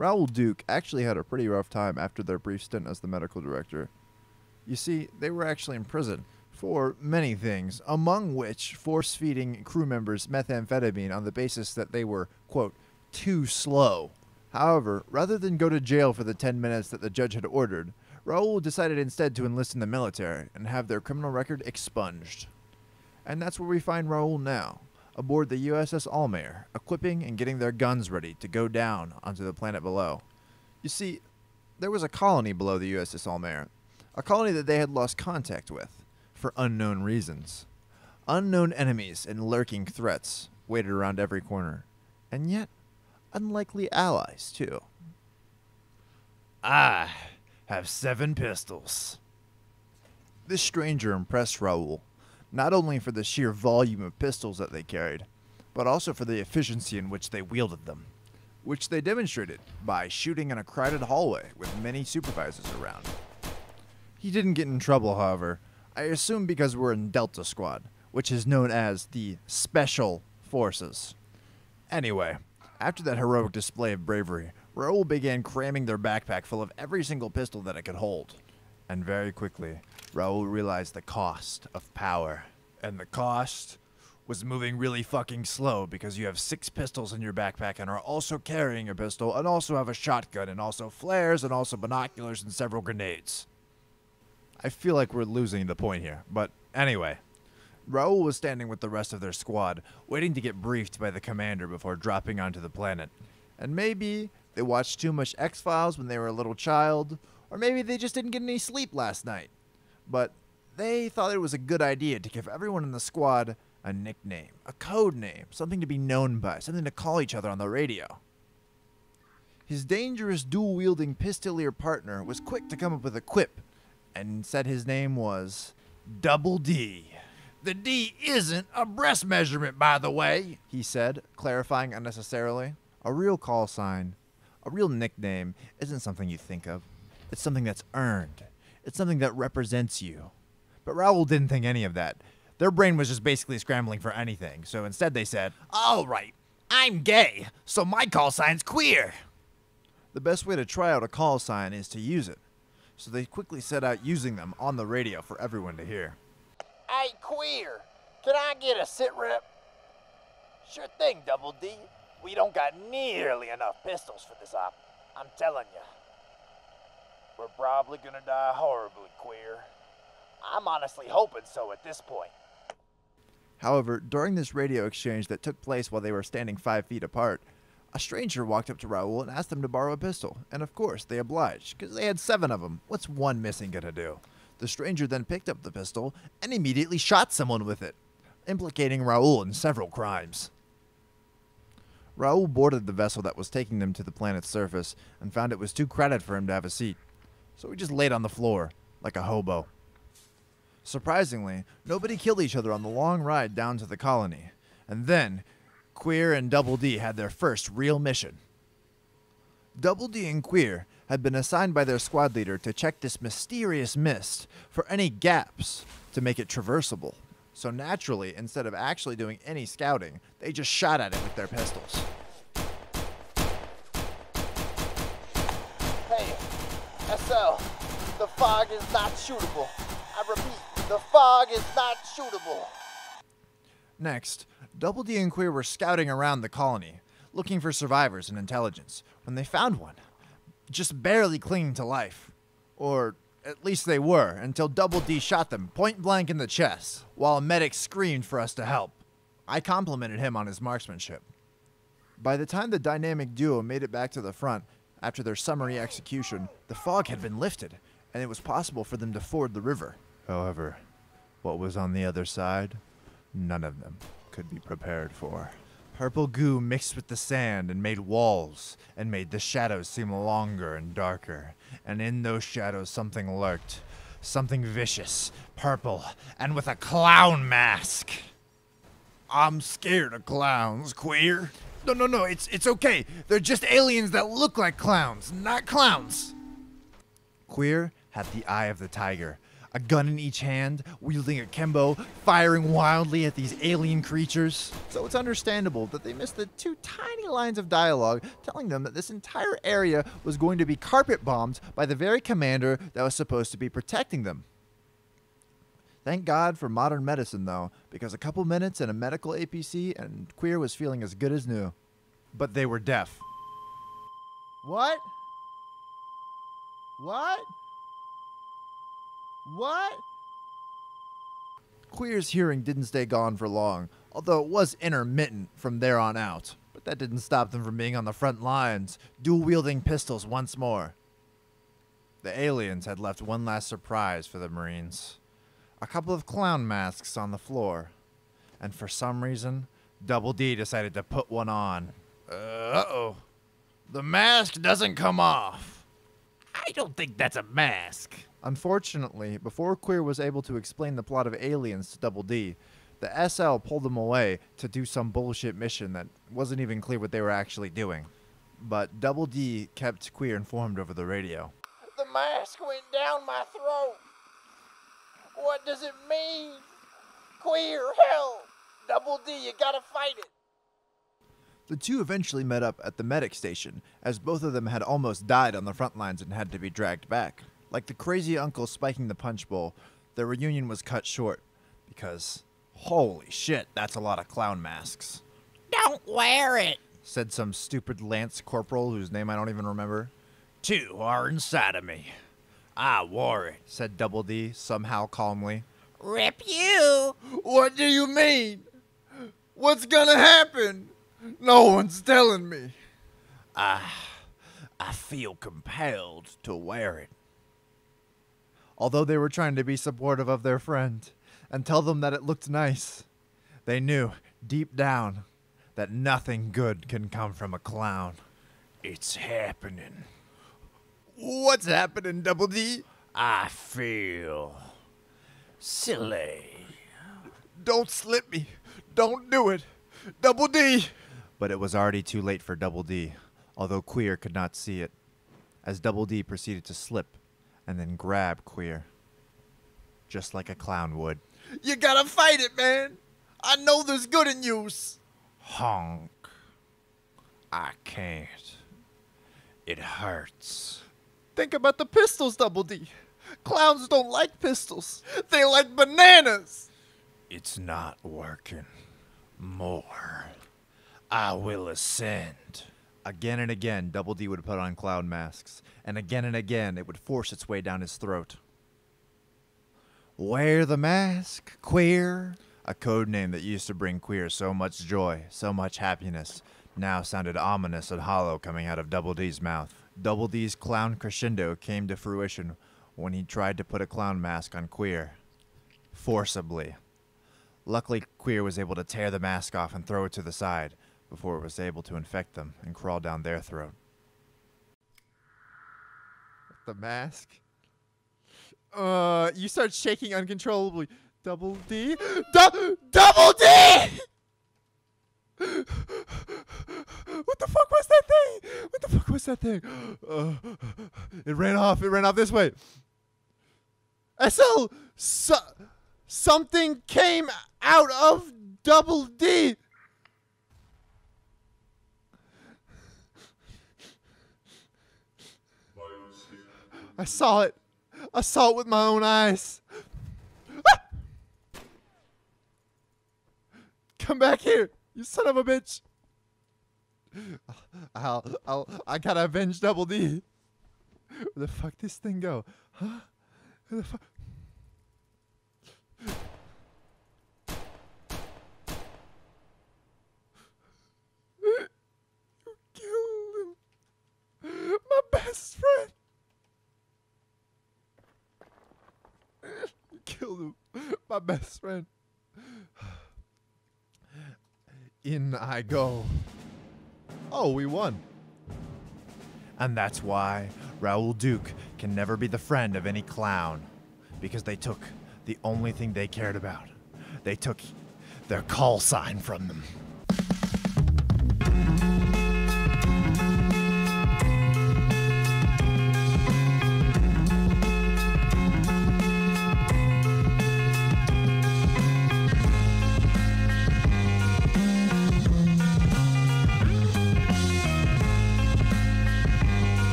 Raoul Duke actually had a pretty rough time after their brief stint as the medical director. You see, they were actually in prison for many things, among which force-feeding crew members methamphetamine on the basis that they were, quote, too slow. However, rather than go to jail for the 10 minutes that the judge had ordered, Raoul decided instead to enlist in the military and have their criminal record expunged. And that's where we find Raoul now, aboard the USS Almaer, equipping and getting their guns ready to go down onto the planet below. You see, there was a colony below the USS Almaer, a colony that they had lost contact with, for unknown reasons. Unknown enemies and lurking threats waited around every corner, and yet unlikely allies, too. I have 7 pistols. This stranger impressed Raoul, not only for the sheer volume of pistols that they carried, but also for the efficiency in which they wielded them, which they demonstrated by shooting in a crowded hallway with many supervisors around. He didn't get in trouble, however, I assume because we're in Delta Squad, which is known as the Special Forces. Anyway, after that heroic display of bravery, Raoul began cramming their backpack full of every single pistol that it could hold. And very quickly, Raoul realized the cost of power. And the cost was moving really fucking slow because you have 6 pistols in your backpack and are also carrying a pistol and also have a shotgun and also flares and also binoculars and several grenades. I feel like we're losing the point here, but anyway. Raoul was standing with the rest of their squad, waiting to get briefed by the commander before dropping onto the planet. And maybe they watched too much X-Files when they were a little child, or maybe they just didn't get any sleep last night. But they thought it was a good idea to give everyone in the squad a nickname, a code name, something to be known by, something to call each other on the radio. His dangerous dual-wielding pistolier partner was quick to come up with a quip, and said his name was Double D. The D isn't a breast measurement, by the way, he said, clarifying unnecessarily. A real call sign, a real nickname, isn't something you think of. It's something that's earned. It's something that represents you. But Raoul didn't think any of that. Their brain was just basically scrambling for anything, so instead they said, all right, I'm gay, so my call sign's queer. The best way to try out a call sign is to use it. So they quickly set out using them on the radio for everyone to hear. Hey, queer, can I get a sit rep? Sure thing, Double D. We don't got nearly enough pistols for this op. I'm telling you. We're probably gonna die horribly, queer. I'm honestly hoping so at this point. However, during this radio exchange that took place while they were standing 5 feet apart, a stranger walked up to Raoul and asked them to borrow a pistol, and of course they obliged, because they had 7 of them. What's one missing gonna do? The stranger then picked up the pistol and immediately shot someone with it, implicating Raoul in several crimes. Raoul boarded the vessel that was taking them to the planet's surface and found it was too crowded for him to have a seat, so he just laid on the floor, like a hobo. Surprisingly, nobody killed each other on the long ride down to the colony, and then Queer and Double D had their first real mission. Double D and Queer had been assigned by their squad leader to check this mysterious mist for any gaps to make it traversable. So naturally, instead of actually doing any scouting, they just shot at it with their pistols. Hey, SL, the fog is not shootable. I repeat, the fog is not shootable. Next, Double D and Queer were scouting around the colony, looking for survivors and intelligence, when they found one, just barely clinging to life. Or at least they were, until Double D shot them point blank in the chest, while a medic screamed for us to help. I complimented him on his marksmanship. By the time the dynamic duo made it back to the front, after their summary execution, the fog had been lifted, and it was possible for them to ford the river. However, what was on the other side, none of them could be prepared for. Purple goo mixed with the sand and made walls, and made the shadows seem longer and darker. And in those shadows something lurked. Something vicious, purple, and with a clown mask. I'm scared of clowns, Queer. No, it's okay. They're just aliens that look like clowns, not clowns. Queer had the eye of the tiger, a gun in each hand, wielding a kembo, firing wildly at these alien creatures. So it's understandable that they missed the 2 tiny lines of dialogue telling them that this entire area was going to be carpet bombed by the very commander that was supposed to be protecting them. Thank God for modern medicine, though, because a couple minutes in a medical APC and Queer was feeling as good as new. But they were deaf. What? What? What? Queer's hearing didn't stay gone for long, although it was intermittent from there on out. But that didn't stop them from being on the front lines, dual-wielding pistols once more. The aliens had left one last surprise for the Marines. A couple of clown masks on the floor. And for some reason, Double D decided to put one on. Uh-oh. The mask doesn't come off. I don't think that's a mask. Unfortunately, before Queer was able to explain the plot of Aliens to Double D, the SL pulled them away to do some bullshit mission that wasn't even clear what they were actually doing. But Double D kept Queer informed over the radio. The mask went down my throat. What does it mean? Queer, hell! Double D, you gotta fight it. The two eventually met up at the medic station, as both of them had almost died on the front lines and had to be dragged back. Like the crazy uncle spiking the punch bowl, their reunion was cut short, because, holy shit, that's a lot of clown masks. Don't wear it, said some stupid Lance Corporal whose name I don't even remember. 2 are inside of me. I wore it, said Double D, somehow calmly. Rip you! What do you mean? What's gonna happen? No one's telling me. I feel compelled to wear it. Although they were trying to be supportive of their friend and tell them that it looked nice, they knew, deep down, that nothing good can come from a clown. It's happening. What's happening, Double D? I feel silly. Don't slip me. Don't do it. Double D! But it was already too late for Double D, although Queer could not see it, as Double D proceeded to slip and then grab Queer, just like a clown would. You gotta fight it, man! I know there's good in you! Honk. I can't. It hurts. Think about the pistols, Double D. Clowns don't like pistols. They like bananas! It's not working. More. I will ascend. Again and again, Double D would put on clown masks, and again it would force its way down his throat. Wear the mask, Queer. A code name that used to bring Queer so much joy, so much happiness, now sounded ominous and hollow coming out of Double D's mouth. Double D's clown crescendo came to fruition when he tried to put a clown mask on Queer. Forcibly. Luckily, Queer was able to tear the mask off and throw it to the side before it was able to infect them and crawl down their throat. The mask? You start shaking uncontrollably. Double D? Double D! What the fuck was that thing? What the fuck was that thing? It ran off. It ran off this way. SL! Something came out of Double D! I saw it. I saw it with my own eyes. Ah! Come back here, you son of a bitch. I gotta avenge Double D. Where the fuck this thing go? Huh? Where the fuck? You killed him. My best friend. You killed him. My best friend. In I go. Oh, we won. And that's why Raoul Duke can never be the friend of any clown. Because they took the only thing they cared about. They took their call sign from them.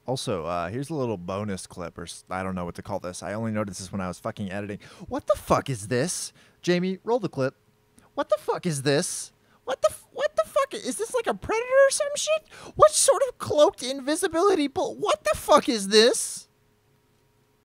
Also, here's a little bonus clip, or I don't know what to call this. I only noticed this when I was fucking editing. What the fuck is this? Jamie, roll the clip. What the fuck is this? What the fuck? Is this like a predator or some shit? What sort of cloaked invisibility? But what the fuck is this?